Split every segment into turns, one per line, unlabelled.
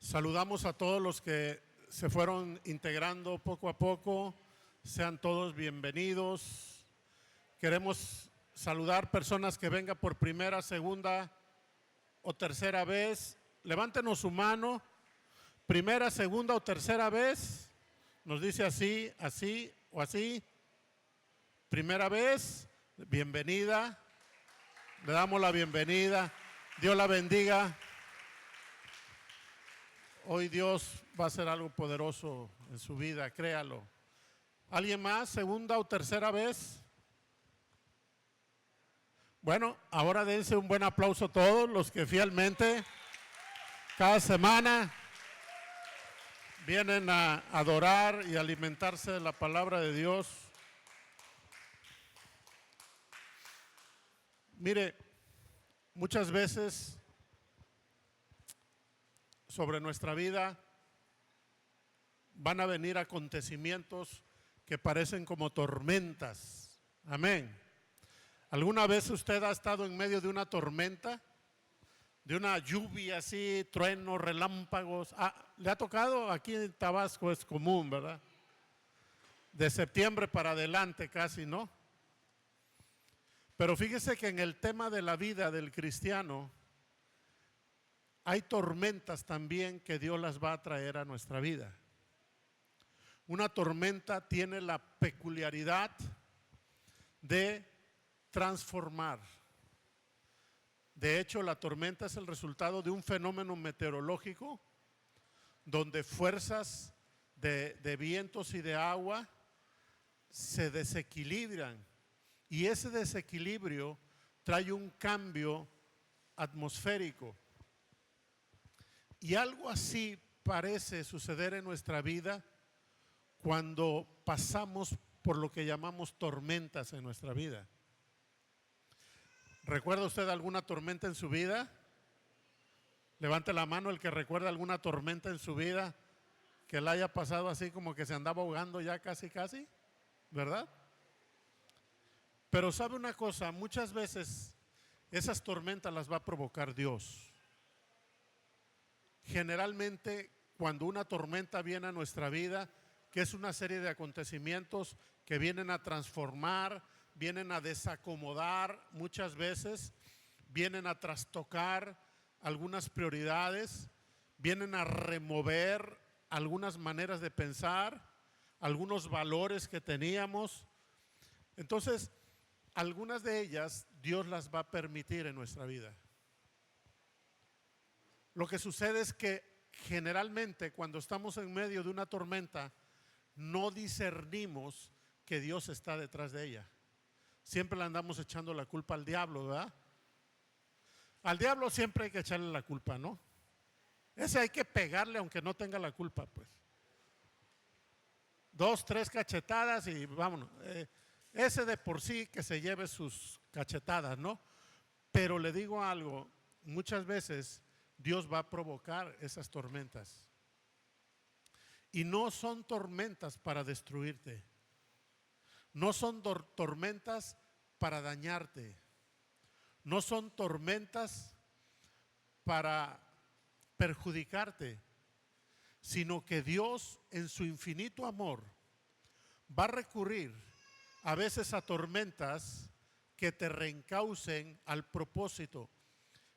Saludamos a todos los que se fueron integrando poco a poco. Sean todos bienvenidos. Queremos saludar personas que vengan por primera, segunda o tercera vez. Levántenos su mano. Primera, segunda o tercera vez. Nos dice así, así o así. Primera vez, bienvenida. Le damos la bienvenida. Dios la bendiga. Hoy Dios va a hacer algo poderoso en su vida, créalo. ¿Alguien más? ¿Segunda o tercera vez? Bueno, ahora dense un buen aplauso a todos los que fielmente, cada semana, vienen a adorar y alimentarse de la palabra de Dios. Mire, muchas veces sobre nuestra vida van a venir acontecimientos que parecen como tormentas. Amén. ¿Alguna vez usted ha estado en medio de una tormenta? De una lluvia así, truenos, relámpagos. ¿Le ha tocado? Aquí en Tabasco es común, ¿verdad? De septiembre para adelante casi, ¿no? Pero fíjese que en el tema de la vida del cristiano hay tormentas también que Dios las va a traer a nuestra vida. Una tormenta tiene la peculiaridad de transformar. De hecho, la tormenta es el resultado de un fenómeno meteorológico donde fuerzas de vientos y de agua se desequilibran, y ese desequilibrio trae un cambio atmosférico. Y algo así parece suceder en nuestra vida cuando pasamos por lo que llamamos tormentas en nuestra vida. ¿Recuerda usted alguna tormenta en su vida? Levante la mano el que recuerda alguna tormenta en su vida que la haya pasado así como que se andaba ahogando ya casi, ¿verdad? Pero sabe una cosa, muchas veces esas tormentas las va a provocar Dios. Generalmente cuando una tormenta viene a nuestra vida, que es una serie de acontecimientos que vienen a transformar, vienen a desacomodar muchas veces, vienen a trastocar algunas prioridades, vienen a remover algunas maneras de pensar, algunos valores que teníamos. Entonces, algunas de ellas Dios las va a permitir en nuestra vida. Lo que sucede es que generalmente cuando estamos en medio de una tormenta no discernimos que Dios está detrás de ella. Siempre le andamos echando la culpa al diablo, ¿verdad? Al diablo siempre hay que echarle la culpa, ¿no? Ese hay que pegarle aunque no tenga la culpa, pues. 2, 3 cachetadas y vámonos. Ese de por sí que se lleve sus cachetadas, ¿no? Pero le digo algo, muchas veces Dios va a provocar esas tormentas. Y no son tormentas para destruirte. No son tormentas para dañarte. No son tormentas para perjudicarte. Sino que Dios en su infinito amor va a recurrir a veces a tormentas que te reencaucen al propósito,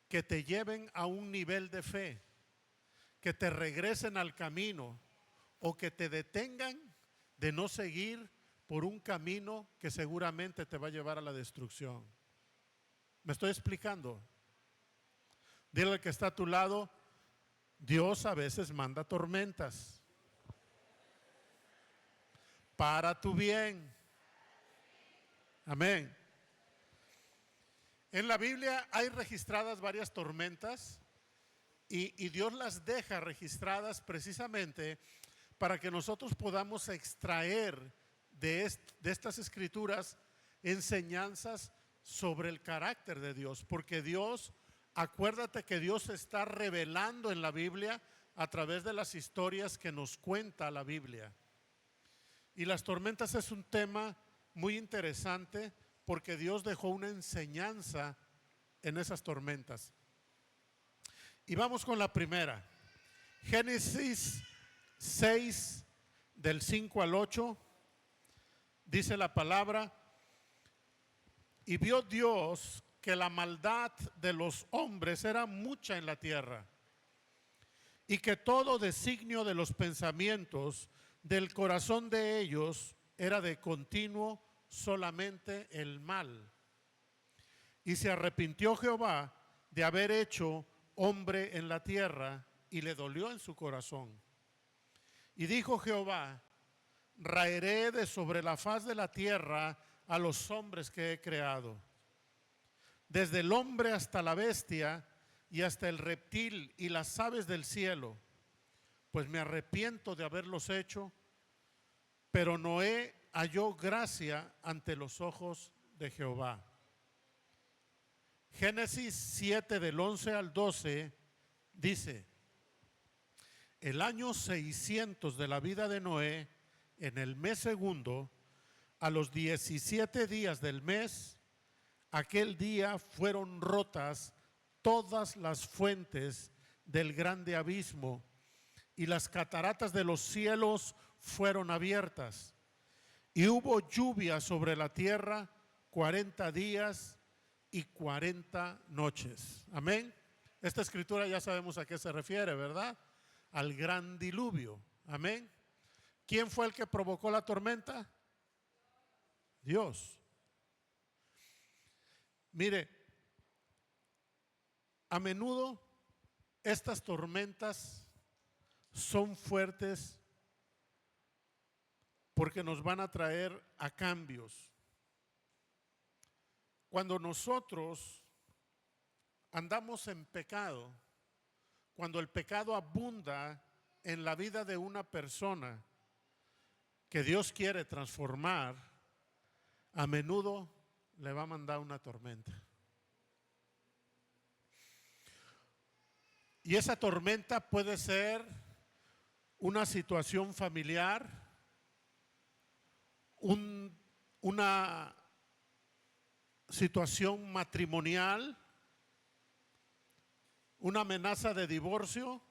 que te lleven a un nivel de fe, que te regresen al camino o que te detengan de no seguir por un camino que seguramente te va a llevar a la destrucción. ¿Me estoy explicando? Dile al que está a tu lado, Dios a veces manda tormentas para tu bien. Amén. En la Biblia hay registradas varias tormentas y Dios las deja registradas precisamente para que nosotros podamos extraer de estas escrituras enseñanzas sobre el carácter de Dios. Porque Dios, acuérdate que Dios se está revelando en la Biblia a través de las historias que nos cuenta la Biblia. Y las tormentas es un tema muy interesante porque Dios dejó una enseñanza en esas tormentas. Y vamos con la primera. Génesis 6, del 5 al 8, dice la palabra: y vio Dios que la maldad de los hombres era mucha en la tierra, y que todo designio de los pensamientos del corazón de ellos era de continuo solamente el mal. Y se arrepintió Jehová de haber hecho hombre en la tierra, y le dolió en su corazón. Y dijo Jehová: raeré de sobre la faz de la tierra a los hombres que he creado, desde el hombre hasta la bestia, y hasta el reptil y las aves del cielo, pues me arrepiento de haberlos hecho. Pero Noé halló gracia ante los ojos de Jehová. Génesis 7, del 11 al 12, dice: el año 600 de la vida de Noé, en el mes segundo, a los 17 días del mes, aquel día fueron rotas todas las fuentes del grande abismo, y las cataratas de los cielos fueron abiertas, y hubo lluvia sobre la tierra 40 días y 40 noches. Amén. Esta escritura ya sabemos a qué se refiere, ¿verdad? Al gran diluvio. Amén. ¿Quién fue el que provocó la tormenta? Dios. Mire, a menudo estas tormentas son fuertes porque nos van a traer a cambios. Cuando nosotros andamos en pecado, cuando el pecado abunda en la vida de una persona que Dios quiere transformar, a menudo le va a mandar una tormenta. Y esa tormenta puede ser una situación familiar, una situación matrimonial, una amenaza de divorcio,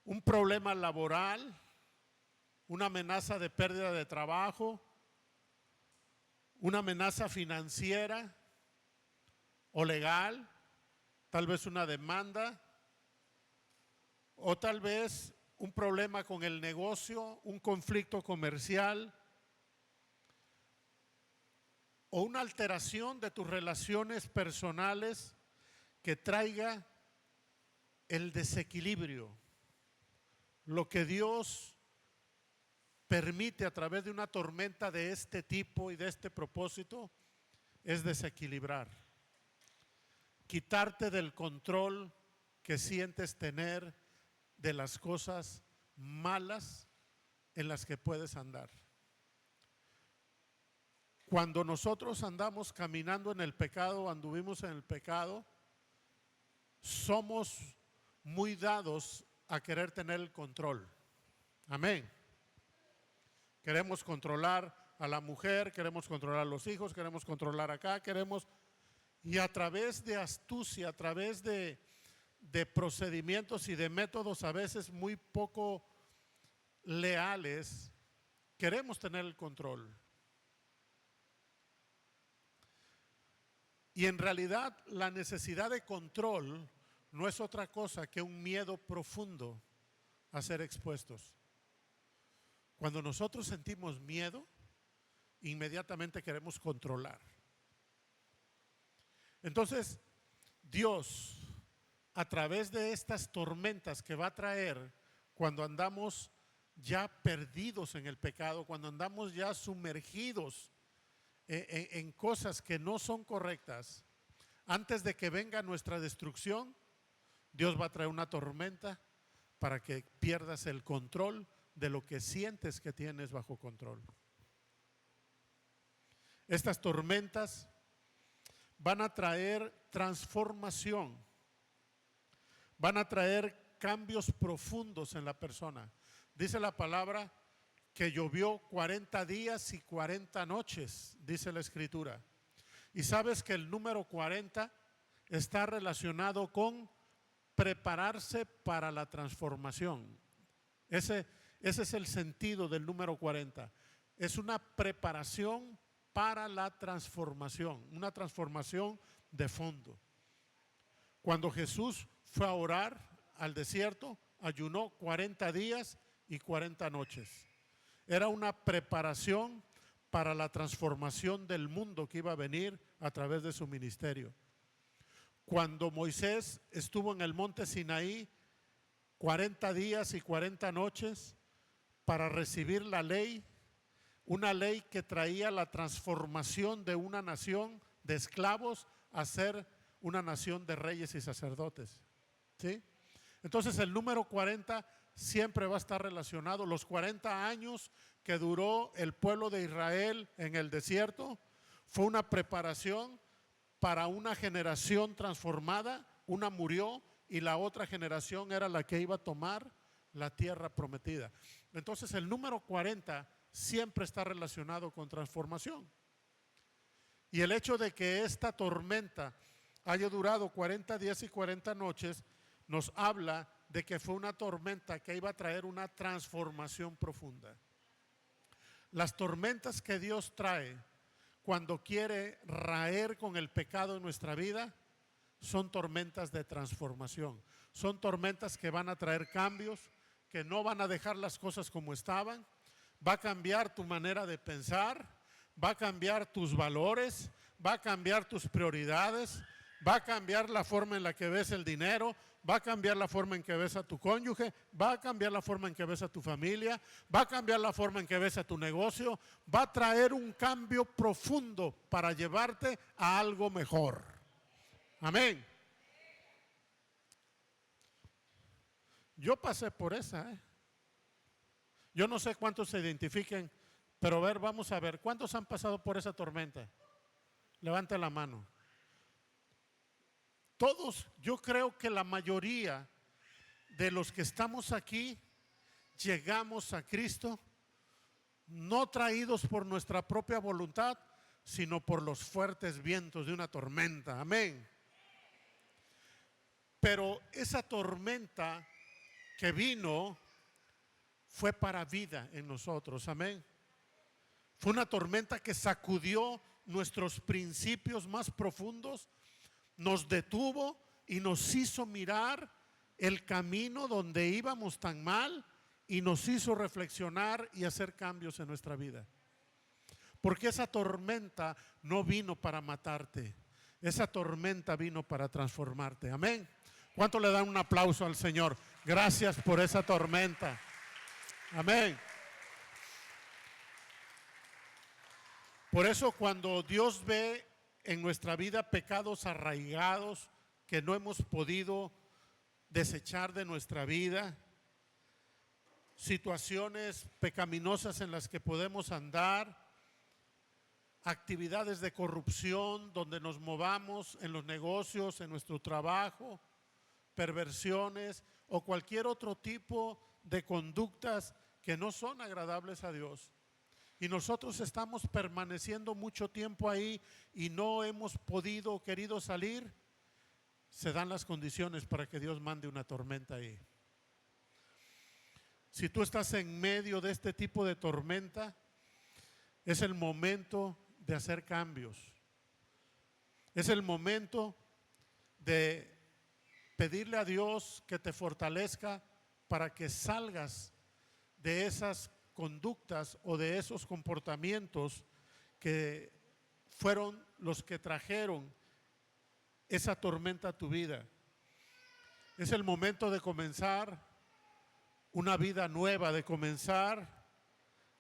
un problema laboral, una amenaza de pérdida de trabajo, una amenaza financiera o legal, tal vez una demanda, o tal vez un problema con el negocio, un conflicto comercial, o una alteración de tus relaciones personales que traiga el desequilibrio. Lo que Dios permite a través de una tormenta de este tipo y de este propósito es desequilibrar, quitarte del control que sientes tener de las cosas malas en las que puedes andar. Cuando nosotros andamos caminando en el pecado, anduvimos en el pecado, somos muy dados a querer tener el control. Amén. Queremos controlar a la mujer, queremos controlar a los hijos, queremos controlar acá, y a través de astucia, a través de procedimientos y de métodos a veces muy poco leales, queremos tener el control. Y en realidad la necesidad de control no es otra cosa que un miedo profundo a ser expuestos. Cuando nosotros sentimos miedo, inmediatamente queremos controlar. Entonces, Dios, a través de estas tormentas que va a traer cuando andamos ya perdidos en el pecado, cuando andamos ya sumergidos en cosas que no son correctas, antes de que venga nuestra destrucción, Dios va a traer una tormenta para que pierdas el control de lo que sientes que tienes bajo control. Estas tormentas van a traer transformación, van a traer cambios profundos en la persona. Dice la palabra que llovió 40 días y 40 noches, dice la escritura. Y sabes que el número 40 está relacionado con prepararse para la transformación. Ese es el sentido del número 40. Es una preparación para la transformación, una transformación de fondo. Cuando Jesús fue a orar al desierto, ayunó 40 días y 40 noches. Era una preparación para la transformación del mundo que iba a venir a través de su ministerio. Cuando Moisés estuvo en el monte Sinaí 40 días y 40 noches para recibir la ley, una ley que traía la transformación de una nación de esclavos a ser una nación de reyes y sacerdotes. ¿Sí? Entonces el número 40 siempre va a estar relacionado. Los 40 años que duró el pueblo de Israel en el desierto fue una preparación para una generación transformada. Una murió y la otra generación era la que iba a tomar la tierra prometida. Entonces el número 40 siempre está relacionado con transformación. Y el hecho de que esta tormenta haya durado 40 días y 40 noches nos habla de que fue una tormenta que iba a traer una transformación profunda. Las tormentas que Dios trae cuando quiere raer con el pecado en nuestra vida son tormentas de transformación. Son tormentas que van a traer cambios, que no van a dejar las cosas como estaban. Va a cambiar tu manera de pensar, va a cambiar tus valores, va a cambiar tus prioridades, va a cambiar la forma en la que ves el dinero, va a cambiar la forma en que ves a tu cónyuge, va a cambiar la forma en que ves a tu familia, va a cambiar la forma en que ves a tu negocio, va a traer un cambio profundo para llevarte a algo mejor. Amén. Yo pasé por esa, Yo no sé cuántos se identifiquen, pero vamos a ver, ¿cuántos han pasado por esa tormenta? Levante la mano. Todos, yo creo que la mayoría de los que estamos aquí llegamos a Cristo no traídos por nuestra propia voluntad, sino por los fuertes vientos de una tormenta. Amén. Pero esa tormenta que vino fue para vida en nosotros. Amén. Fue una tormenta que sacudió nuestros principios más profundos, nos detuvo y nos hizo mirar el camino donde íbamos tan mal y nos hizo reflexionar y hacer cambios en nuestra vida. Porque esa tormenta no vino para matarte, esa tormenta vino para transformarte. Amén. ¿Cuánto le dan un aplauso al Señor? Gracias por esa tormenta. Amén. Por eso cuando Dios ve en nuestra vida pecados arraigados que no hemos podido desechar de nuestra vida, situaciones pecaminosas en las que podemos andar, actividades de corrupción donde nos movamos en los negocios, en nuestro trabajo, perversiones o cualquier otro tipo de conductas que no son agradables a Dios. Y nosotros estamos permaneciendo mucho tiempo ahí y no hemos podido o querido salir. Se dan las condiciones para que Dios mande una tormenta ahí. Si tú estás en medio de este tipo de tormenta, es el momento de hacer cambios. Es el momento de pedirle a Dios que te fortalezca para que salgas de esas conductas o de esos comportamientos que fueron los que trajeron esa tormenta a tu vida. Es el momento de comenzar una vida nueva, de comenzar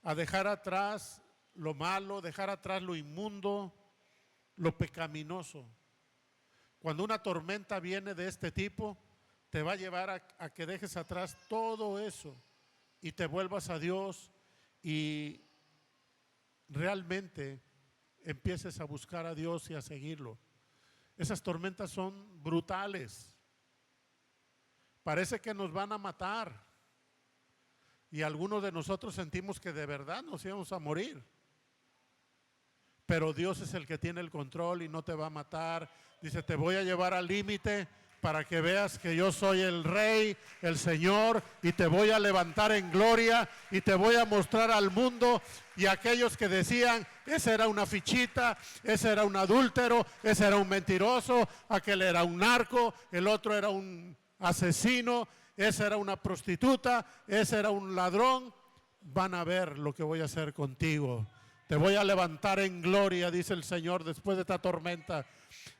a dejar atrás lo malo, dejar atrás lo inmundo, lo pecaminoso. Cuando una tormenta viene de este tipo, te va a llevar a que dejes atrás todo eso y te vuelvas a Dios y realmente empieces a buscar a Dios y a seguirlo. Esas tormentas son brutales. Parece que nos van a matar. Y algunos de nosotros sentimos que de verdad nos íbamos a morir. Pero Dios es el que tiene el control y no te va a matar. Dice, te voy a llevar al límite para que veas que yo soy el Rey, el Señor, y te voy a levantar en gloria y te voy a mostrar al mundo. Y aquellos que decían, ese era una fichita, ese era un adúltero, ese era un mentiroso, aquel era un narco, el otro era un asesino, esa era una prostituta, ese era un ladrón, van a ver lo que voy a hacer contigo. Te voy a levantar en gloria, dice el Señor, después de esta tormenta.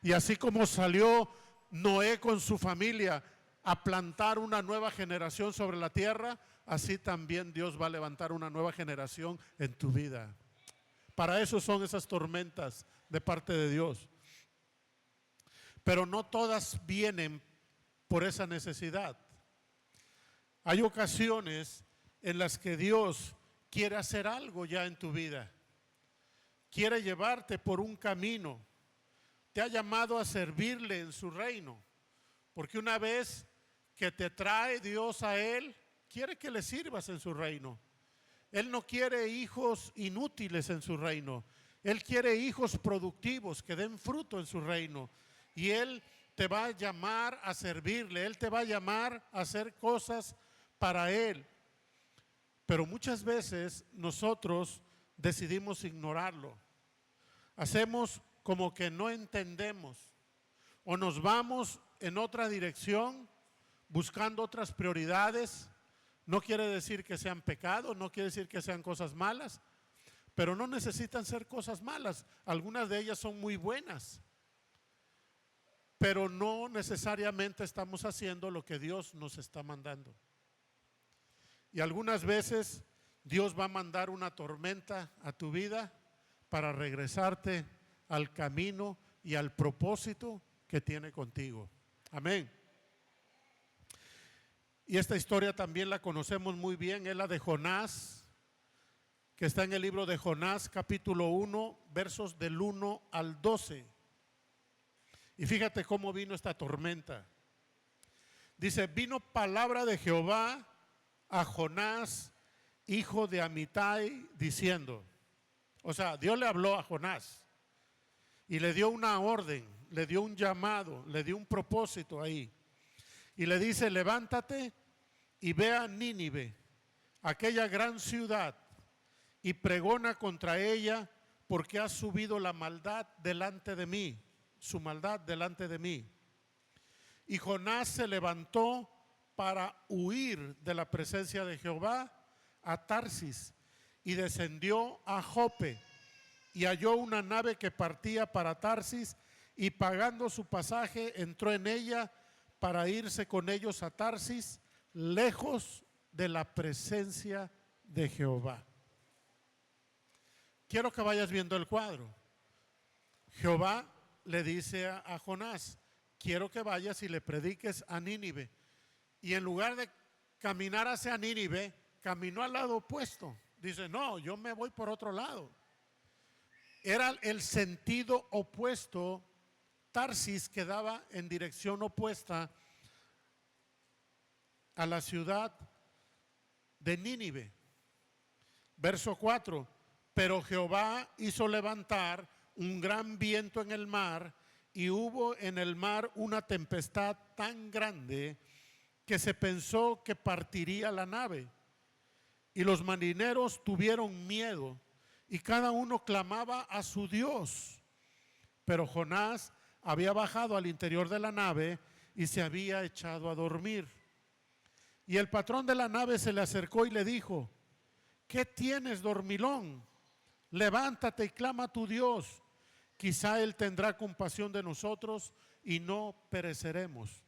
Y así como salió Noé con su familia a plantar una nueva generación sobre la tierra, así también Dios va a levantar una nueva generación en tu vida. Para eso son esas tormentas de parte de Dios. Pero no todas vienen por esa necesidad. Hay ocasiones en las que Dios quiere hacer algo ya en tu vida. Quiere llevarte por un camino. Te ha llamado a servirle en su reino. Porque una vez que te trae Dios a Él, quiere que le sirvas en su reino. Él no quiere hijos inútiles en su reino. Él quiere hijos productivos que den fruto en su reino. Y Él te va a llamar a servirle. Él te va a llamar a hacer cosas para Él. Pero muchas veces nosotros decidimos ignorarlo. Hacemos como que no entendemos. O nos vamos en otra dirección buscando otras prioridades. No quiere decir que sean pecados, no quiere decir que sean cosas malas, pero no necesitan ser cosas malas. Algunas de ellas son muy buenas, pero no necesariamente estamos haciendo lo que Dios nos está mandando. Y algunas veces Dios va a mandar una tormenta a tu vida para regresarte al camino y al propósito que tiene contigo. Amén. Y esta historia también la conocemos muy bien, es la de Jonás, que está en el libro de Jonás, capítulo 1, versos del 1 al 12. Y fíjate cómo vino esta tormenta. Dice, vino palabra de Jehová a Jonás, hijo de Amitai, diciendo, o sea, Dios le habló a Jonás y le dio una orden, le dio un llamado, le dio un propósito ahí. Y le dice, levántate y ve a Nínive, aquella gran ciudad, y pregona contra ella, porque ha subido la maldad delante de mí, su maldad delante de mí. Y Jonás se levantó para huir de la presencia de Jehová a Tarsis, y descendió a Jope, y halló una nave que partía para Tarsis, y pagando su pasaje entró en ella para irse con ellos a Tarsis, lejos de la presencia de Jehová. Quiero que vayas viendo el cuadro. Jehová le dice a Jonás, quiero que vayas y le prediques a Nínive. Y en lugar de caminar hacia Nínive, caminó al lado opuesto. Dice, no, yo me voy por otro lado. Era el sentido opuesto. Tarsis quedaba en dirección opuesta a la ciudad de Nínive. Verso 4, pero Jehová hizo levantar un gran viento en el mar, y hubo en el mar una tempestad tan grande que se pensó que partiría la nave. Y los marineros tuvieron miedo, y cada uno clamaba a su Dios. Pero Jonás había bajado al interior de la nave y se había echado a dormir. Y el patrón de la nave se le acercó y le dijo, ¿qué tienes, dormilón? Levántate y clama a tu Dios. Quizá Él tendrá compasión de nosotros y no pereceremos.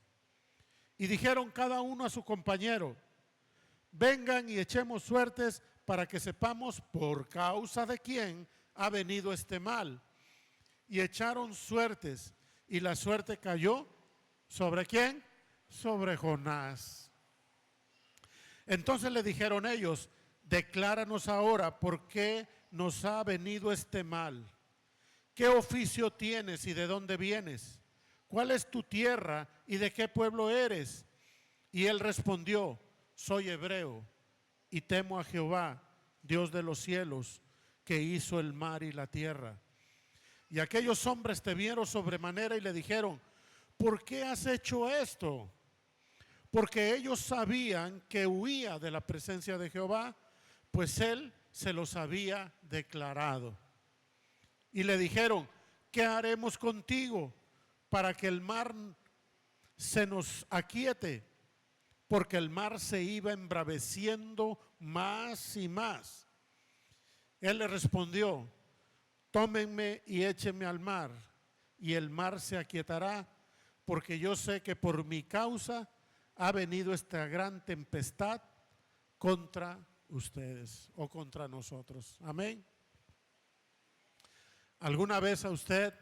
Y dijeron cada uno a su compañero, vengan y echemos suertes para que sepamos por causa de quién ha venido este mal. Y echaron suertes, y la suerte cayó ¿sobre quién? Sobre Jonás. Entonces le dijeron ellos, decláranos ahora por qué nos ha venido este mal. ¿Qué oficio tienes y de dónde vienes? ¿Cuál es tu tierra y de qué pueblo eres? Y él respondió, soy hebreo y temo a Jehová, Dios de los cielos, que hizo el mar y la tierra. Y aquellos hombres temieron sobremanera y le dijeron, ¿por qué has hecho esto? Porque ellos sabían que huía de la presencia de Jehová, pues él se los había declarado. Y le dijeron, ¿qué haremos contigo para que el mar se nos aquiete? Porque el mar se iba embraveciendo más y más. Él le respondió, tómenme y échenme al mar, y el mar se aquietará, porque yo sé que por mi causa ha venido esta gran tempestad contra ustedes o contra nosotros. Amén. ¿Alguna vez a usted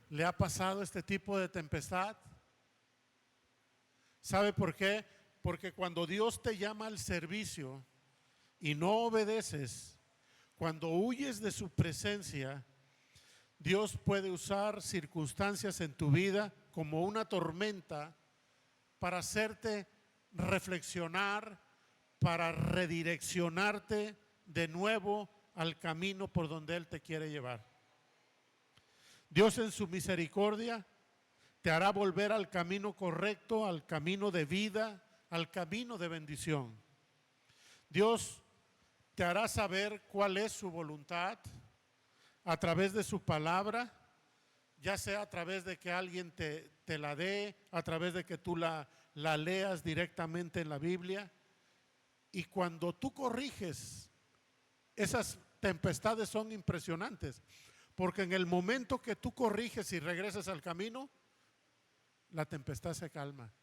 le ha pasado este tipo de tempestad? ¿Sabe por qué? Porque cuando Dios te llama al servicio y no obedeces, cuando huyes de su presencia, Dios puede usar circunstancias en tu vida como una tormenta para hacerte reflexionar, para redireccionarte de nuevo al camino por donde Él te quiere llevar. Dios en su misericordia te hará volver al camino correcto, al camino de vida, al camino de bendición. Dios te hará saber cuál es su voluntad a través de su palabra, ya sea a través de que alguien te la dé, a través de que tú la leas directamente en la Biblia. Y cuando tú corriges, esas tempestades son impresionantes, porque en el momento que tú corriges y regresas al camino, la tempestad se calma.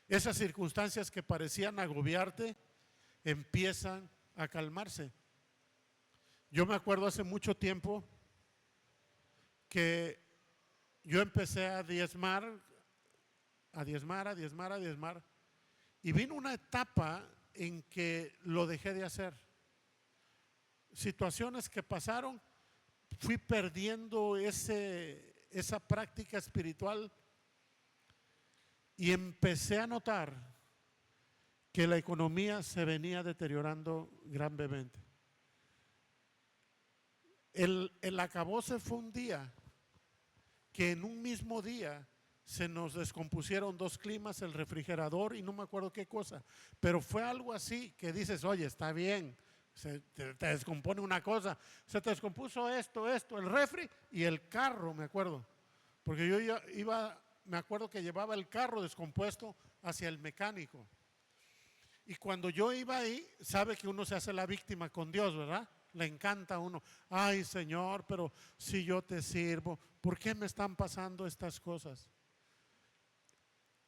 Esas circunstancias que parecían agobiarte empiezan a calmarse. Yo me acuerdo hace mucho tiempo que yo empecé a diezmar, y vino una etapa en que lo dejé de hacer. Situaciones que pasaron, fui perdiendo esa práctica espiritual y empecé a notar que la economía se venía deteriorando gravemente. El acabose fue un día que en un mismo día se nos descompusieron 2 climas, el refrigerador y no me acuerdo qué cosa, pero fue algo así que dices, oye, está bien, te descompone una cosa, se te descompuso esto, el refri y el carro, me acuerdo, porque yo me acuerdo que llevaba el carro descompuesto hacia el mecánico. Y cuando yo iba ahí, sabe que uno se hace la víctima con Dios, ¿verdad? Le encanta a uno, ay Señor, pero si yo te sirvo, ¿por qué me están pasando estas cosas?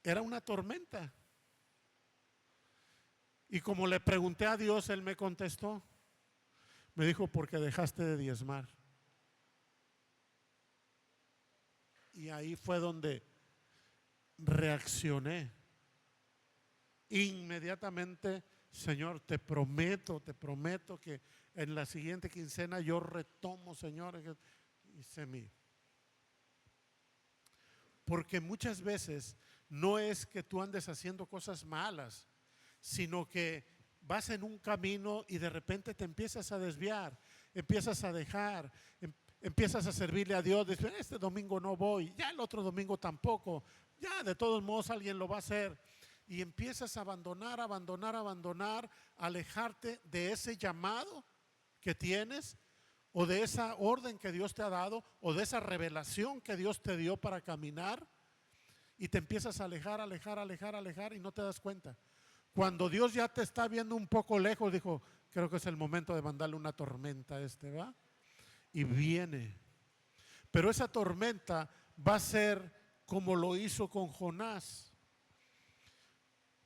Era una tormenta. Y como le pregunté a Dios, Él me contestó. Me dijo, porque dejaste de diezmar. Y ahí fue donde reaccioné. Inmediatamente, Señor, te prometo que en la siguiente quincena yo retomo, Señor. Porque muchas veces no es que tú andes haciendo cosas malas, sino que vas en un camino y de repente te empiezas a desviar, empiezas a dejar, empiezas a servirle a Dios. Dices, este domingo no voy, ya el otro domingo tampoco, ya de todos modos alguien lo va a hacer. Y empiezas a abandonar, alejarte de ese llamado que tienes, o de esa orden que Dios te ha dado, o de esa revelación que Dios te dio para caminar, y te empiezas a alejar y no te das cuenta. Cuando Dios ya te está viendo un poco lejos, dijo, creo que es el momento de mandarle una tormenta a ¿va? Y viene. Pero esa tormenta va a ser como lo hizo con Jonás.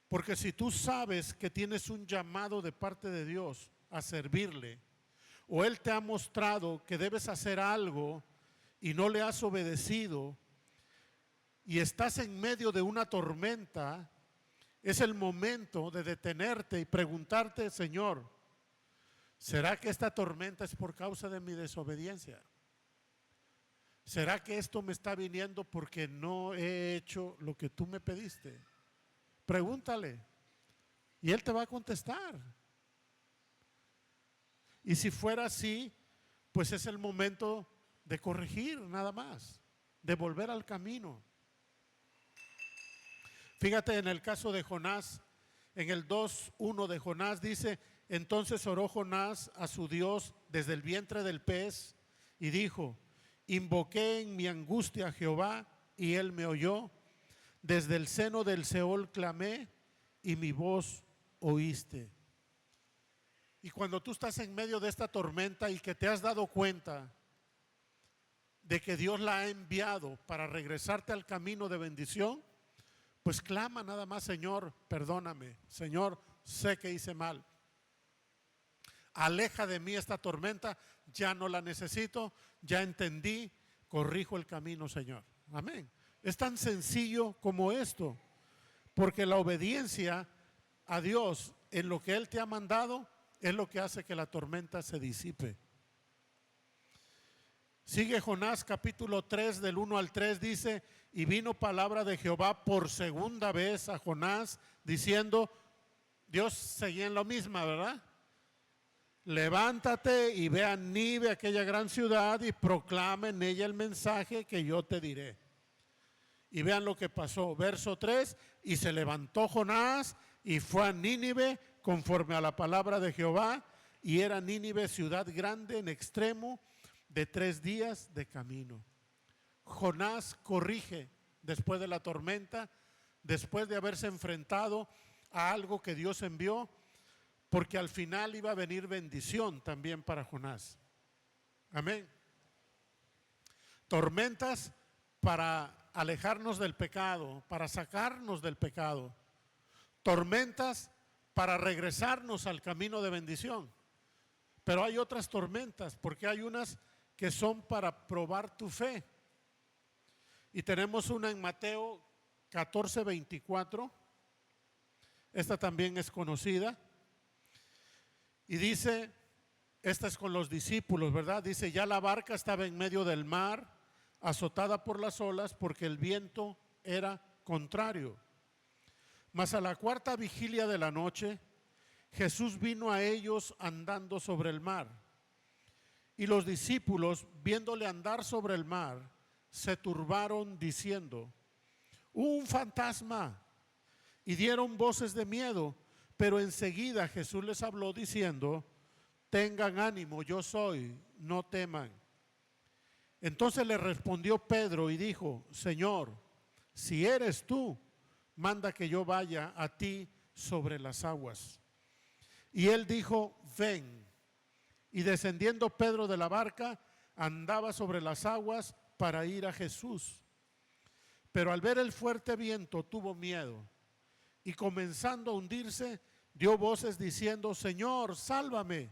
Porque si tú sabes que tienes un llamado de parte de Dios a servirle, o Él te ha mostrado que debes hacer algo y no le has obedecido, y estás en medio de una tormenta, es el momento de detenerte y preguntarte, Señor, ¿será que esta tormenta es por causa de mi desobediencia? ¿Será que esto me está viniendo porque no he hecho lo que tú me pediste? Pregúntale y Él te va a contestar. Y si fuera así, pues es el momento de corregir nada más, de volver al camino. Fíjate en el caso de Jonás, en el 2:1 de Jonás dice: entonces oró Jonás a su Dios desde el vientre del pez y dijo: invoqué en mi angustia a Jehová y él me oyó. Desde el seno del Seol clamé y mi voz oíste. Y cuando tú estás en medio de esta tormenta y que te has dado cuenta de que Dios la ha enviado para regresarte al camino de bendición, pues clama nada más: Señor, perdóname. Señor, sé que hice mal. Aleja de mí esta tormenta, ya no la necesito, ya entendí, corrijo el camino, Señor. Amén. Es tan sencillo como esto, porque la obediencia a Dios en lo que Él te ha mandado es lo que hace que la tormenta se disipe. Sigue Jonás capítulo 3 del 1 al 3, dice: y vino palabra de Jehová por segunda vez a Jonás diciendo, Dios seguía en lo mismo, ¿verdad? Levántate y ve a Nínive, aquella gran ciudad, y proclama en ella el mensaje que yo te diré. Y vean lo que pasó, verso 3: y se levantó Jonás y fue a Nínive conforme a la palabra de Jehová, y era Nínive ciudad grande en extremo, de 3 días de camino. Jonás corrige después de la tormenta, después de haberse enfrentado a algo que Dios envió, porque al final iba a venir bendición también para Jonás. Amén. Tormentas para alejarnos del pecado, para sacarnos del pecado. Tormentas para regresarnos al camino de bendición. Pero hay otras tormentas, porque hay unas que son para probar tu fe. Y tenemos una en Mateo 14:24. Esta también es conocida. Y dice, esta es con los discípulos, ¿verdad? Dice: ya la barca estaba en medio del mar, azotada por las olas, porque el viento era contrario. Mas a la 4ª vigilia de la noche, Jesús vino a ellos andando sobre el mar. Y los discípulos, viéndole andar sobre el mar, se turbaron diciendo: un fantasma. Y dieron voces de miedo. Pero enseguida Jesús les habló diciendo: tengan ánimo, yo soy, no teman. Entonces le respondió Pedro y dijo: Señor, si eres tú, manda que yo vaya a ti sobre las aguas. Y él dijo: ven. Y descendiendo Pedro de la barca, andaba sobre las aguas para ir a Jesús. Pero al ver el fuerte viento tuvo miedo, y comenzando a hundirse, dio voces diciendo: Señor, sálvame.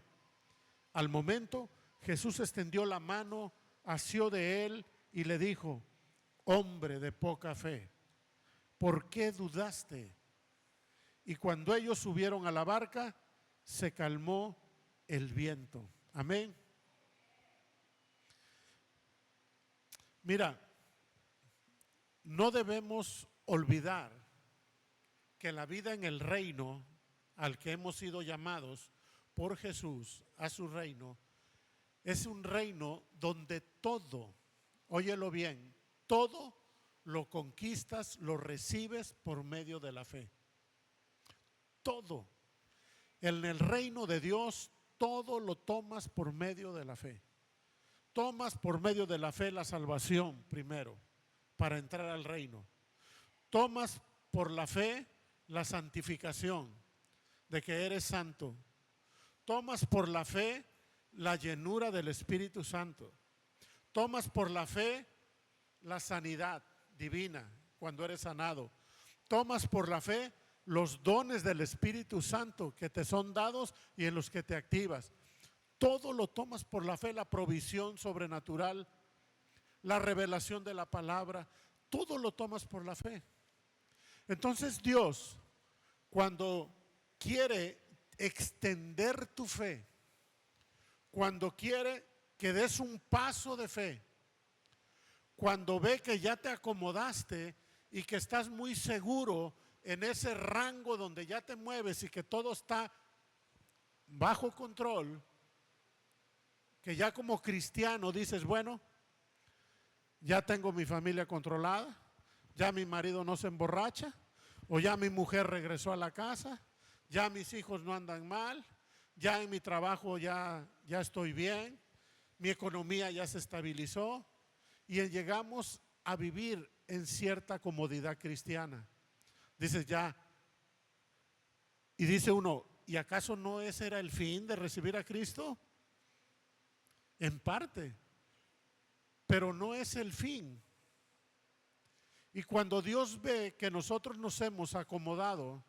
Al momento Jesús extendió la mano, asió de él y le dijo: hombre de poca fe, ¿por qué dudaste? Y cuando ellos subieron a la barca, se calmó el viento. Amén. Mira, no debemos olvidar que la vida en el reino al que hemos sido llamados por Jesús a su reino, es un reino donde todo, óyelo bien, todo lo conquistas, lo recibes por medio de la fe. Todo. En el reino de Dios, todo lo tomas por medio de la fe. Tomas por medio de la fe la salvación primero, para entrar al reino. Tomas por la fe la santificación, de que eres santo. Tomas por la fe la llenura del Espíritu Santo. Tomas por la fe la sanidad divina cuando eres sanado. Tomas por la fe los dones del Espíritu Santo que te son dados y en los que te activas. Todo lo tomas por la fe, la provisión sobrenatural, la revelación de la palabra, todo lo tomas por la fe. Entonces Dios, cuando quiere extender tu fe, cuando quiere que des un paso de fe, cuando ve que ya te acomodaste y que estás muy seguro en ese rango donde ya te mueves y que todo está bajo control, que ya como cristiano dices: bueno, ya tengo mi familia controlada, ya mi marido no se emborracha, O ya mi mujer regresó a la casa, ya mis hijos no andan mal, ya en mi trabajo ya estoy bien, mi economía ya se estabilizó y llegamos a vivir en cierta comodidad cristiana. Dices ya, y dice uno, ¿y acaso no ese era el fin de recibir a Cristo? En parte, pero no es el fin. Y cuando Dios ve que nosotros nos hemos acomodado,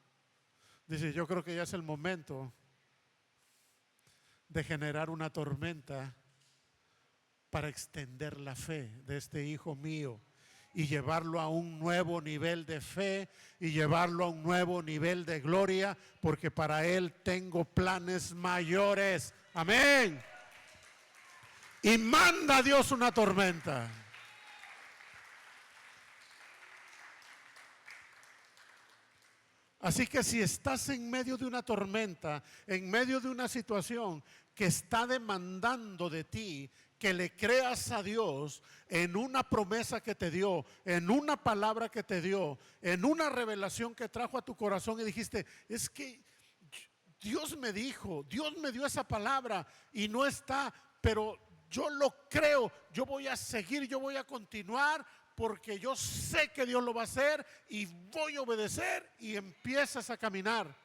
dice, yo creo que ya es el momento de generar una tormenta para extender la fe de este hijo mío y llevarlo a un nuevo nivel de fe y llevarlo a un nuevo nivel de gloria, porque para él tengo planes mayores. Amén. Y manda a Dios una tormenta. Así que si estás en medio de una tormenta, en medio de una situación que está demandando de ti que le creas a Dios en una promesa que te dio, en una palabra que te dio, en una revelación que trajo a tu corazón y dijiste, es que Dios me dijo, Dios me dio esa palabra y no está, pero yo lo creo, yo voy a seguir, yo voy a continuar porque yo sé que Dios lo va a hacer y voy a obedecer, y empiezas a caminar.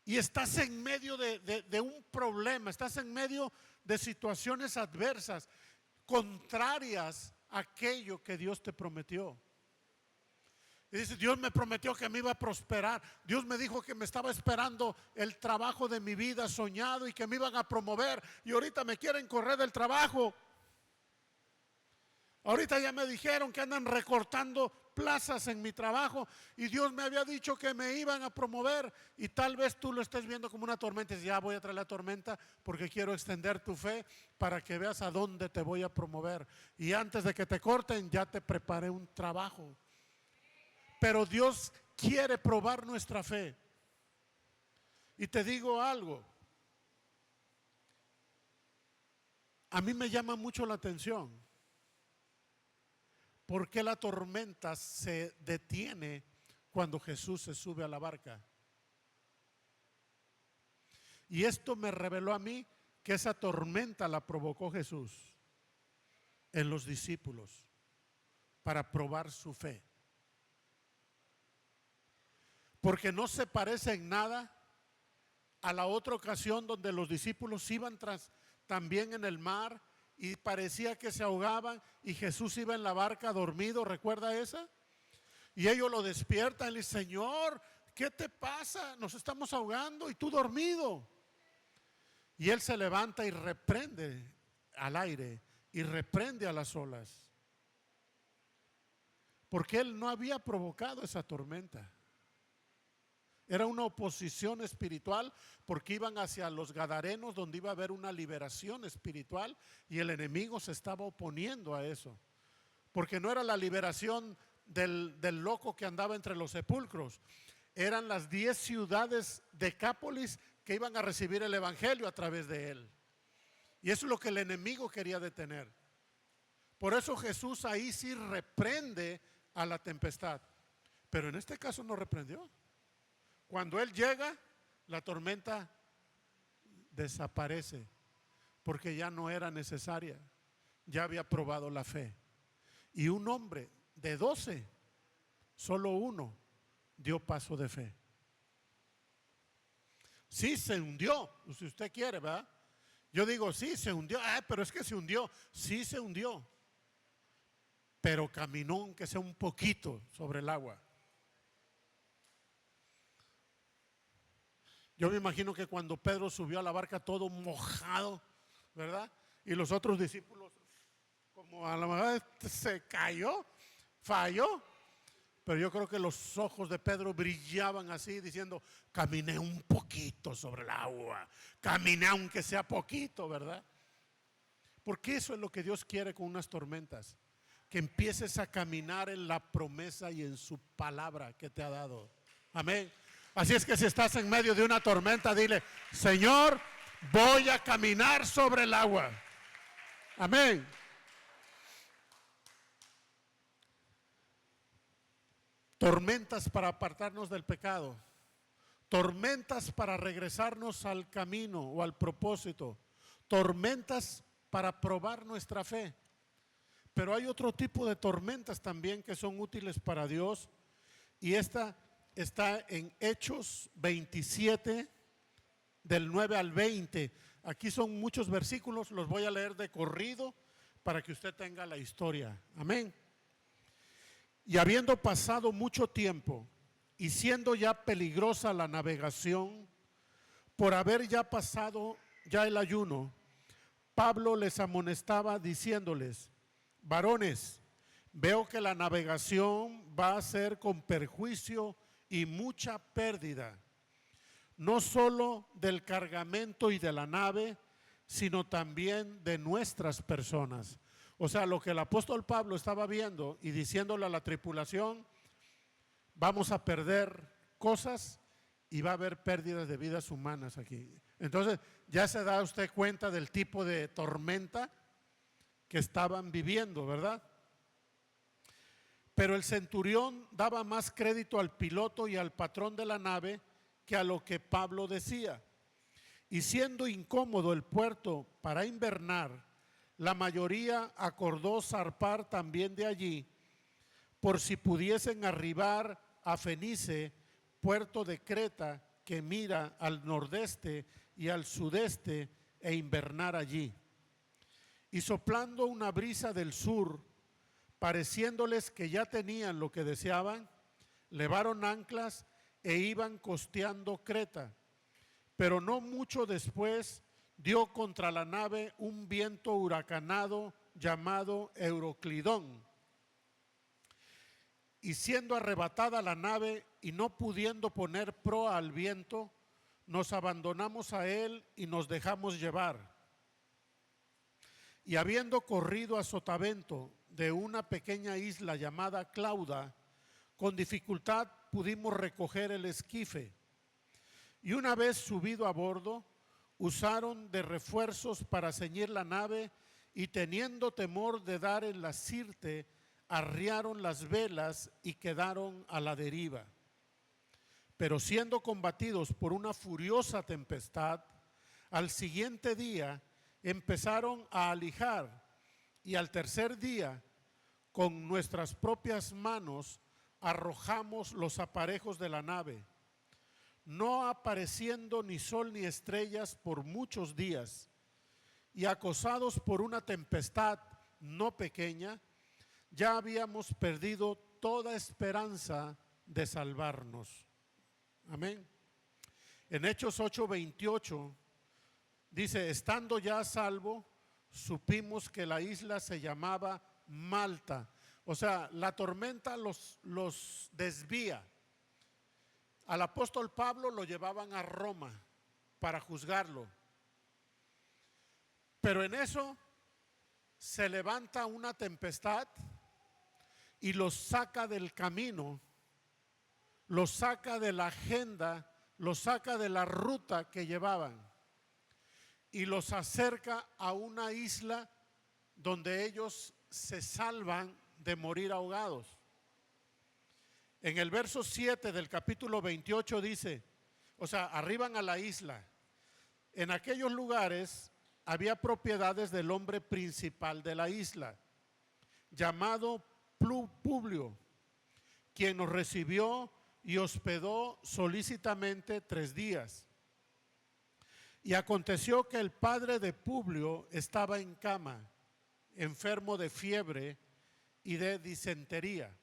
Y estás en medio de un problema, estás en medio de situaciones adversas, contrarias a aquello que Dios te prometió. Y dice, Dios me prometió que me iba a prosperar. Dios me dijo que me estaba esperando el trabajo de mi vida soñado y que me iban a promover. Y ahorita me quieren correr del trabajo. Ahorita ya me dijeron que andan recortando plazas en mi trabajo y Dios me había dicho que me iban a promover, y tal vez tú lo estés viendo como una tormenta. Y ya voy a traer la tormenta porque quiero extender tu fe para que veas a dónde te voy a promover, y antes de que te corten ya te preparé un trabajo. Pero Dios quiere probar nuestra fe. Y te digo algo, a mí me llama mucho la atención ¿por qué la tormenta se detiene cuando Jesús se sube a la barca? Y esto me reveló a mí que esa tormenta la provocó Jesús en los discípulos para probar su fe. Porque no se parece en nada a la otra ocasión donde los discípulos iban también en el mar y parecía que se ahogaban y Jesús iba en la barca dormido. ¿Recuerda esa? Y ellos lo despiertan y le dicen, Señor, ¿qué te pasa? Nos estamos ahogando y tú dormido. Y él se levanta y reprende al aire y reprende a las olas, porque él no había provocado esa tormenta. Era una oposición espiritual, porque iban hacia los Gadarenos, donde iba a haber una liberación espiritual, y el enemigo se estaba oponiendo a eso, porque no era la liberación del loco que andaba entre los sepulcros. Eran las 10 ciudades de Decápolis que iban a recibir el evangelio a través de él, y eso es lo que el enemigo quería detener. Por eso Jesús ahí sí reprende a la tempestad, pero en este caso no reprendió. Cuando él llega, la tormenta desaparece, porque ya no era necesaria, ya había probado la fe. Y un hombre de 12, solo uno dio paso de fe. Sí se hundió, si usted quiere, ¿verdad? Yo digo, sí se hundió, pero es que se hundió. Sí se hundió, pero caminó aunque sea un poquito sobre el agua. Yo me imagino que cuando Pedro subió a la barca todo mojado, ¿verdad? Y los otros discípulos, como a la mejor se cayó, falló. Pero yo creo que los ojos de Pedro brillaban así, diciendo, caminé un poquito sobre el agua, caminé aunque sea poquito, ¿verdad? Porque eso es lo que Dios quiere con unas tormentas, que empieces a caminar en la promesa y en su palabra que te ha dado. Amén. Así es que si estás en medio de una tormenta, dile, Señor, voy a caminar sobre el agua. Amén. tormentas para apartarnos del pecado, tormentas para regresarnos al camino o al propósito, tormentas para probar nuestra fe. Pero hay otro tipo de tormentas también que son útiles para Dios, y esta está en Hechos 27, del 9 al 20. Aquí son muchos versículos, los voy a leer de corrido para que usted tenga la historia. Amén. Y habiendo pasado mucho tiempo y siendo ya peligrosa la navegación, por haber ya pasado ya el ayuno, Pablo les amonestaba diciéndoles: varones, veo que la navegación va a ser con perjuicio y mucha pérdida, no solo del cargamento y de la nave, sino también de nuestras personas. O sea, lo que el apóstol Pablo estaba viendo y diciéndole a la tripulación: vamos a perder cosas y va a haber pérdidas de vidas humanas aquí. Entonces, ya se da usted cuenta del tipo de tormenta que estaban viviendo, ¿verdad? Pero el centurión daba más crédito al piloto y al patrón de la nave que a lo que Pablo decía. Y siendo incómodo el puerto para invernar, la mayoría acordó zarpar también de allí, por si pudiesen arribar a Fenice, puerto de Creta, que mira al nordeste y al sudeste, e invernar allí. Y soplando una brisa del sur, pareciéndoles que ya tenían lo que deseaban, levaron anclas e iban costeando Creta. Pero no mucho después dio contra la nave un viento huracanado llamado Euroclidón. Y siendo arrebatada la nave y no pudiendo poner proa al viento, nos abandonamos a él y nos dejamos llevar. Y habiendo corrido a sotavento de una pequeña isla llamada Clauda, con dificultad pudimos recoger el esquife. Y una vez subido a bordo, usaron de refuerzos para ceñir la nave, y teniendo temor de dar en la sirte, arriaron las velas y quedaron a la deriva. Pero siendo combatidos por una furiosa tempestad, al siguiente día empezaron a alijar, y al tercer día, con nuestras propias manos, arrojamos los aparejos de la nave, no apareciendo ni sol ni estrellas por muchos días, y acosados por una tempestad no pequeña, ya habíamos perdido toda esperanza de salvarnos. Amén. En Hechos 8:28 dice: estando ya a salvo, supimos que la isla se llamaba Malta. O sea, la tormenta los desvía. Al apóstol Pablo lo llevaban a Roma para juzgarlo. Pero en eso se levanta una tempestad y los saca del camino, los saca de la agenda, los saca de la ruta que llevaban y los acerca a una isla donde ellos se salvan de morir ahogados. En el verso 7 del capítulo 28 dice, o sea, arriban a la isla. En aquellos lugares había propiedades del hombre principal de la isla, llamado Publio, quien nos recibió y hospedó solícitamente 3 días. Y aconteció que el padre de Publio estaba en cama, enfermo de fiebre y de disentería.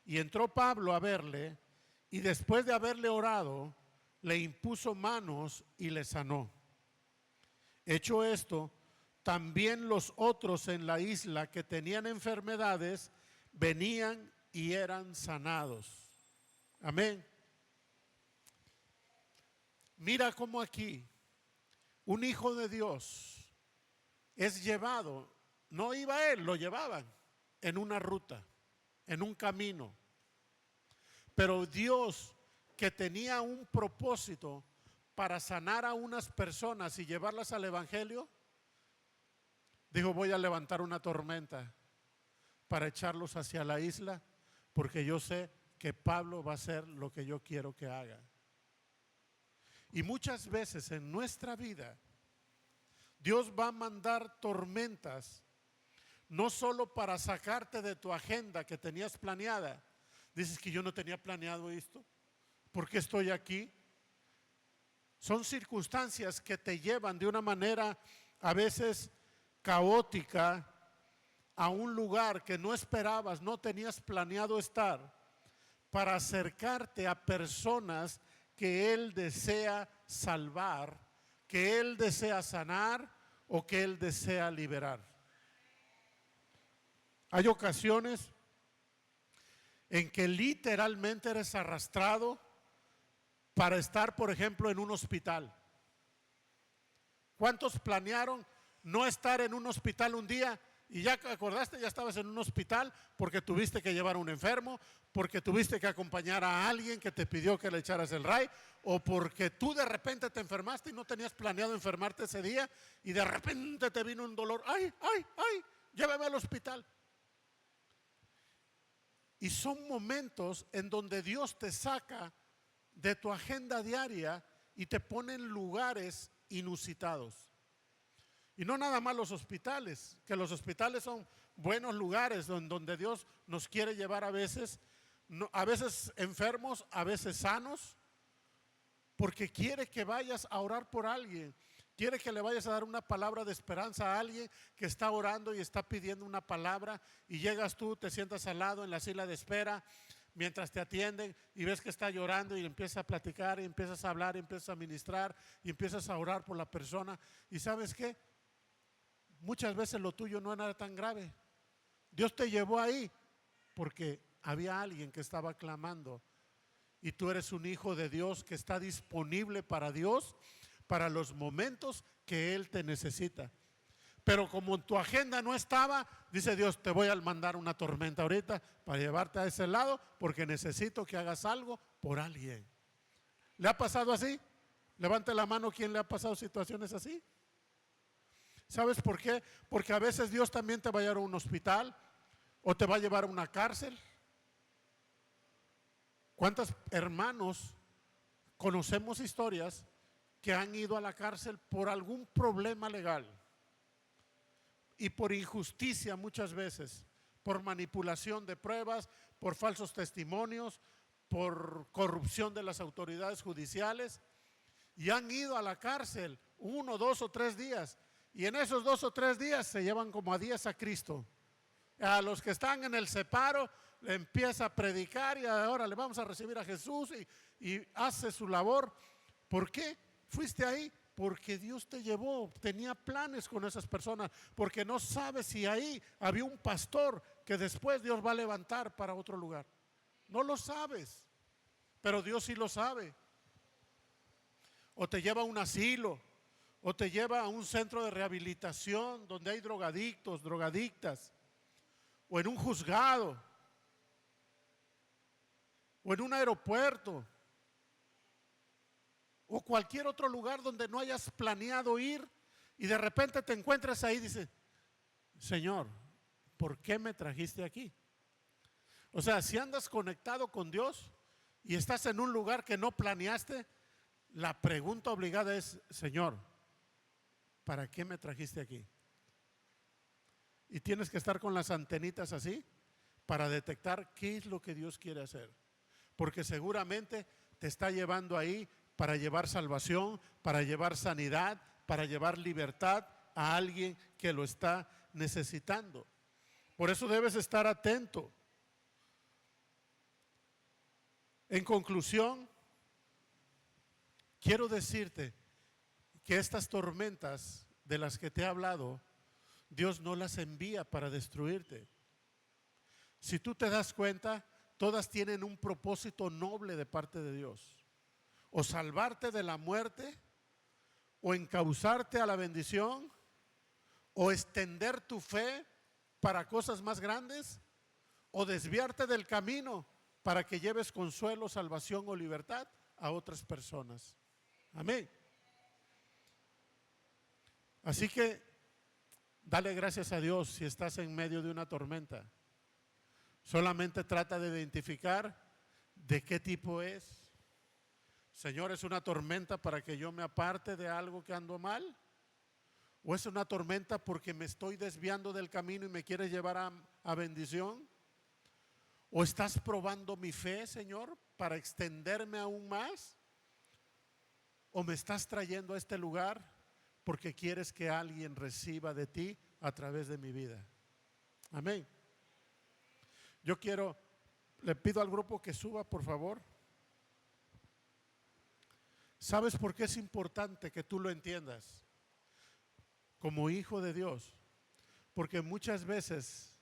Y entró Pablo a verle, y después de haberle orado, le impuso manos y le sanó. Hecho esto, también los otros en la isla que tenían enfermedades venían y eran sanados. Amén. Mira cómo aquí un hijo de Dios es llevado, no iba él, lo llevaban en una ruta, en un camino. Pero Dios, que tenía un propósito para sanar a unas personas y llevarlas al evangelio, dijo: voy a levantar una tormenta para echarlos hacia la isla, porque yo sé que Pablo va a hacer lo que yo quiero que haga. Y muchas veces en nuestra vida Dios va a mandar tormentas, no solo para sacarte de tu agenda que tenías planeada. Dices que yo no tenía planeado esto, ¿por qué estoy aquí? Son circunstancias que te llevan de una manera a veces caótica a un lugar que no esperabas, no tenías planeado estar, para acercarte a personas que Él desea salvar, que Él desea sanar o que Él desea liberar. Hay ocasiones en que literalmente eres arrastrado para estar, por ejemplo, en un hospital. ¿Cuántos planearon no estar en un hospital un día y ya acordaste, ya estabas en un hospital porque tuviste que llevar a un enfermo, porque tuviste que acompañar a alguien que te pidió que le echaras el ray, o porque tú de repente te enfermaste y no tenías planeado enfermarte ese día y de repente te vino un dolor? ¡Ay, ay, ay! Llévame al hospital. Y son momentos en donde Dios te saca de tu agenda diaria y te pone en lugares inusitados. Y no nada más los hospitales, que los hospitales son buenos lugares donde Dios nos quiere llevar a veces, a veces enfermos, a veces sanos, porque quiere que vayas a orar por alguien, quiere que le vayas a dar una palabra de esperanza a alguien que está orando y está pidiendo una palabra, y llegas tú, te sientas al lado en la silla de espera mientras te atienden y ves que está llorando y empiezas a platicar y empiezas a hablar y empiezas a ministrar y empiezas a orar por la persona. ¿Y sabes qué? Muchas veces lo tuyo no era tan grave. Dios te llevó ahí porque había alguien que estaba clamando, y tú eres un hijo de Dios que está disponible para Dios, para los momentos que Él te necesita. Pero como en tu agenda no estaba, dice Dios, te voy a mandar una tormenta ahorita para llevarte a ese lado, porque necesito que hagas algo por alguien. ¿Le ha pasado así? Levante la mano quien le ha pasado situaciones así. ¿Sabes por qué? Porque a veces Dios también te va a llevar a un hospital o te va a llevar a una cárcel. ¿Cuántos hermanos conocemos historias que han ido a la cárcel por algún problema legal y por injusticia muchas veces, por manipulación de pruebas, por falsos testimonios, por corrupción de las autoridades judiciales, y han ido a la cárcel 1, 2 o 3 días, y en esos 2 o 3 días se llevan como a 10 a Cristo? A los que están en el separo le empieza a predicar y ahora le vamos a recibir a Jesús, y hace su labor. ¿Por qué fuiste ahí? Porque Dios te llevó, tenía planes con esas personas, porque no sabes si ahí había un pastor que después Dios va a levantar para otro lugar. No lo sabes, pero Dios sí lo sabe. O te lleva a un asilo, o te lleva a un centro de rehabilitación donde hay drogadictos, drogadictas, o en un juzgado, o en un aeropuerto, o cualquier otro lugar donde no hayas planeado ir, y de repente te encuentras ahí y dices, Señor, ¿por qué me trajiste aquí? O sea, si andas conectado con Dios y estás en un lugar que no planeaste, la pregunta obligada es, Señor, ¿para qué me trajiste aquí? Y tienes que estar con las antenitas así para detectar qué es lo que Dios quiere hacer, porque seguramente te está llevando ahí para llevar salvación, para llevar sanidad, para llevar libertad a alguien que lo está necesitando. Por eso debes estar atento. En conclusión, quiero decirte que estas tormentas de las que te he hablado, Dios no las envía para destruirte. Si tú te das cuenta, todas tienen un propósito noble de parte de Dios: o salvarte de la muerte, o encauzarte a la bendición, o extender tu fe para cosas más grandes, o desviarte del camino para que lleves consuelo, salvación o libertad a otras personas. Amén. Así que dale gracias a Dios si estás en medio de una tormenta, Solamente trata de identificar de qué tipo es. Señor, ¿es una tormenta para que yo me aparte de algo que ando mal? ¿O es una tormenta porque me estoy desviando del camino y me quieres llevar a bendición? ¿O estás probando mi fe, Señor, para extenderme aún más? ¿O me estás trayendo a este lugar porque quieres que alguien reciba de ti a través de mi vida? Amén. Le pido al grupo que suba, por favor. ¿Sabes por qué es importante que tú lo entiendas? Como hijo de Dios. Porque muchas veces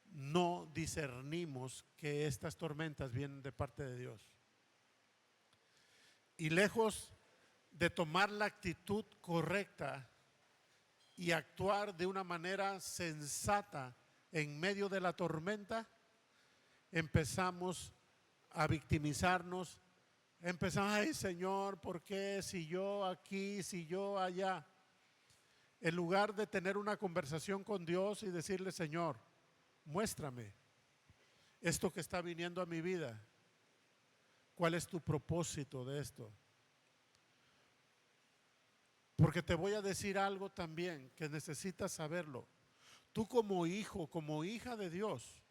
no discernimos que estas tormentas vienen de parte de Dios. Y lejos de tomar la actitud correcta y actuar de una manera sensata en medio de la tormenta, empezamos a victimizarnos. Empezamos, ay Señor, ¿por qué? Si yo aquí, si yo allá. En lugar de tener una conversación con Dios y decirle, Señor, muéstrame esto que está viniendo a mi vida. ¿Cuál es tu propósito de esto? Porque te voy a decir algo también que necesitas saberlo. Tú como hijo, como hija de Dios,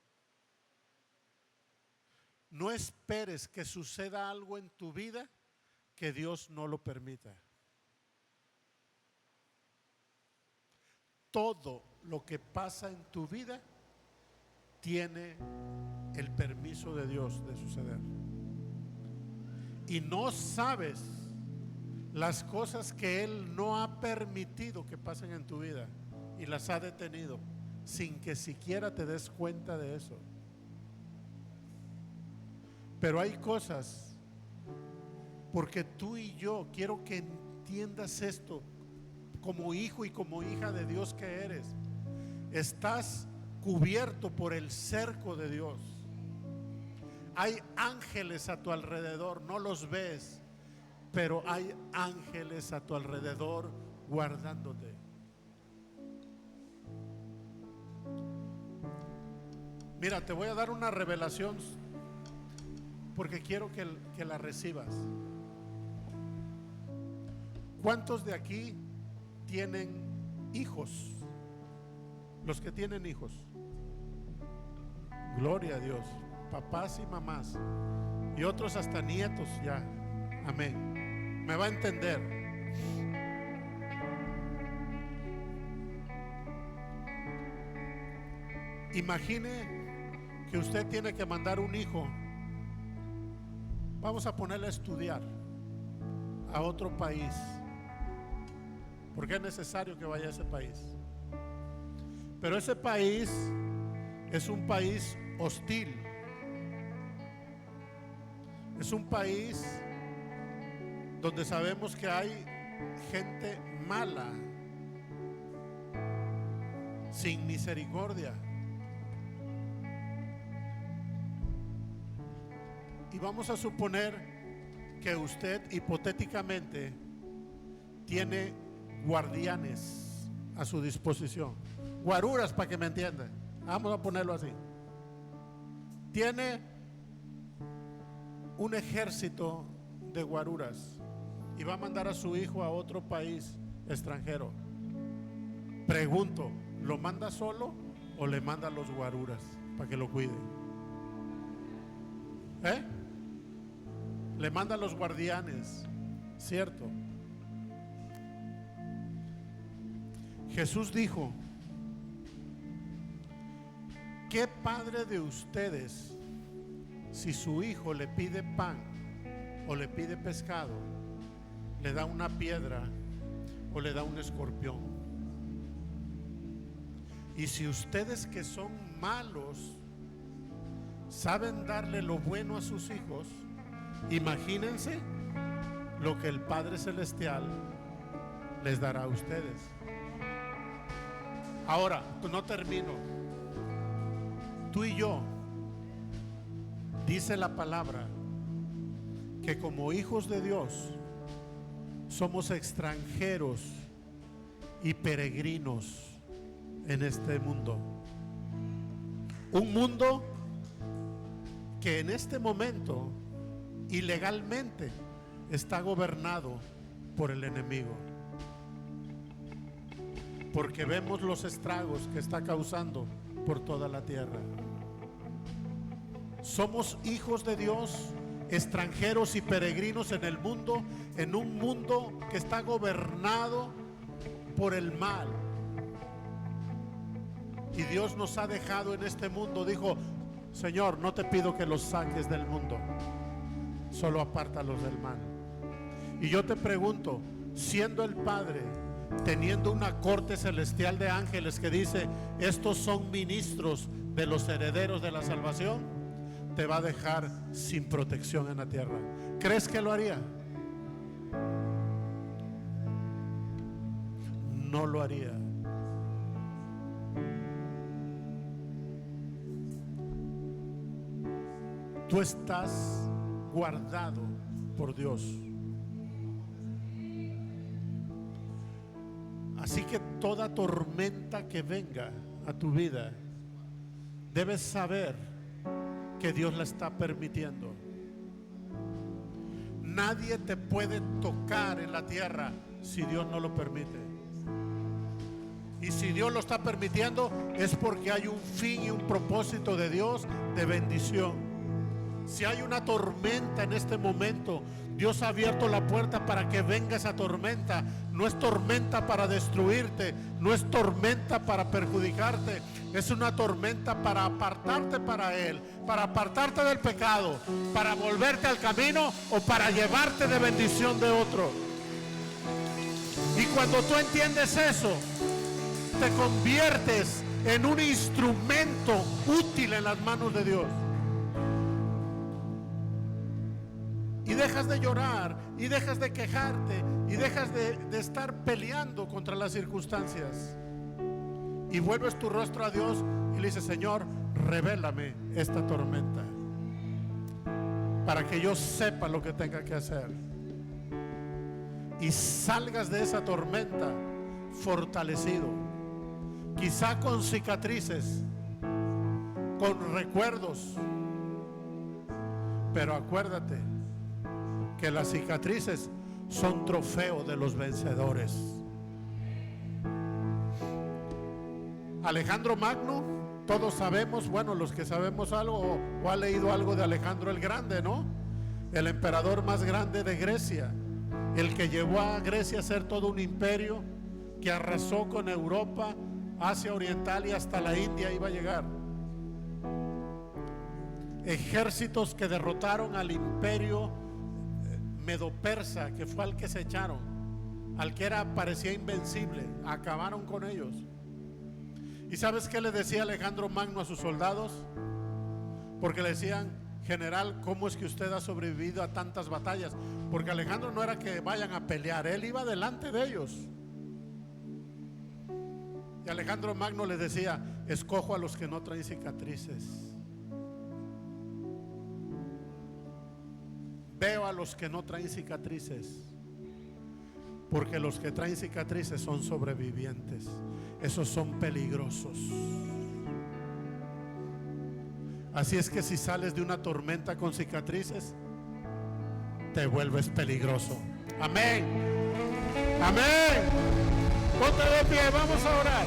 no esperes que suceda algo en tu vida que Dios no lo permita. Todo lo que pasa en tu vida tiene el permiso de Dios de suceder. Y no sabes las cosas que Él no ha permitido que pasen en tu vida y las ha detenido sin que siquiera te des cuenta de eso. Pero hay cosas, porque tú y yo, quiero que entiendas esto, como hijo y como hija de Dios que eres, estás cubierto por el cerco de Dios. Hay ángeles a tu alrededor, no los ves, pero hay ángeles a tu alrededor guardándote. Mira, te voy a dar una revelación porque quiero que la recibas. ¿Cuántos de aquí tienen hijos? Los que tienen hijos. Gloria a Dios. Papás y mamás. Y otros hasta nietos ya. Amén. Me va a entender. Imagine que usted tiene que mandar un hijo. Vamos a ponerle a estudiar a otro país, porque es necesario que vaya a ese país. Pero ese país es un país hostil. Es un país donde sabemos que hay gente mala, sin misericordia. Y vamos a suponer que usted hipotéticamente tiene guardianes a su disposición, guaruras, para que me entiendan, vamos a ponerlo así. Tiene un ejército de guaruras y va a mandar a su hijo a otro país extranjero. Pregunto, ¿lo manda solo o le manda a los guaruras para que lo cuiden? Le manda a los guardianes, ¿cierto? Jesús dijo: ¿qué padre de ustedes, si su hijo le pide pan o le pide pescado, le da una piedra o le da un escorpión? Y si ustedes, que son malos, saben darle lo bueno a sus hijos, imagínense lo que el Padre Celestial les dará a ustedes. Ahora, no termino. Tú y yo, dice la palabra, que como hijos de Dios somos extranjeros y peregrinos en este mundo. Un mundo que en este momento ilegalmente está gobernado por el enemigo, porque vemos los estragos que está causando por toda la tierra. Somos hijos de Dios, extranjeros y peregrinos en el mundo, en un mundo que está gobernado por el mal. Y Dios nos ha dejado en este mundo. Dijo: Señor, no te pido que los saques del mundo, solo apártalos del mal. Y yo te pregunto, siendo el Padre, teniendo una corte celestial de ángeles que dice: estos son ministros de los herederos de la salvación, te va a dejar sin protección en la tierra. ¿Crees que lo haría? No lo haría. Tú estás guardado por Dios. Así que toda tormenta que venga a tu vida, debes saber que Dios la está permitiendo. Nadie te puede tocar en la tierra si Dios no lo permite. Y si Dios lo está permitiendo, es porque hay un fin y un propósito de Dios de bendición. Si hay una tormenta en este momento, Dios ha abierto la puerta para que venga esa tormenta. No es tormenta para destruirte, no es tormenta para perjudicarte, es una tormenta para apartarte para Él, para apartarte del pecado, para volverte al camino o para llevarte de bendición de otro. Y cuando tú entiendes eso, te conviertes en un instrumento útil en las manos de Dios. Y dejas de llorar, y dejas de quejarte, y dejas de estar peleando contra las circunstancias. Y vuelves tu rostro a Dios y le dices: Señor, revélame esta tormenta, para que yo sepa lo que tenga que hacer. Y salgas de esa tormenta fortalecido, quizá con cicatrices, con recuerdos. Pero acuérdate que las cicatrices son trofeo de los vencedores. Alejandro Magno, todos sabemos, bueno, los que sabemos algo o ha leído algo de Alejandro el Grande, ¿no? El emperador más grande de Grecia, el que llevó a Grecia a ser todo un imperio, que arrasó con Europa, Asia Oriental y hasta la India iba a llegar. Ejércitos que derrotaron al imperio medo-persa, que fue al que se echaron, al que parecía invencible, acabaron con ellos. ¿Y sabes qué le decía Alejandro Magno a sus soldados? Porque le decían: general, ¿cómo es que usted ha sobrevivido a tantas batallas? Porque Alejandro no era que vayan a pelear, él iba delante de ellos. Y Alejandro Magno les decía: escojo a los que no traen cicatrices. Veo a los que no traen cicatrices, porque los que traen cicatrices son sobrevivientes. Esos son peligrosos. Así es que si sales de una tormenta con cicatrices, te vuelves peligroso. Amén. Amén. Ponte de pie, vamos a orar.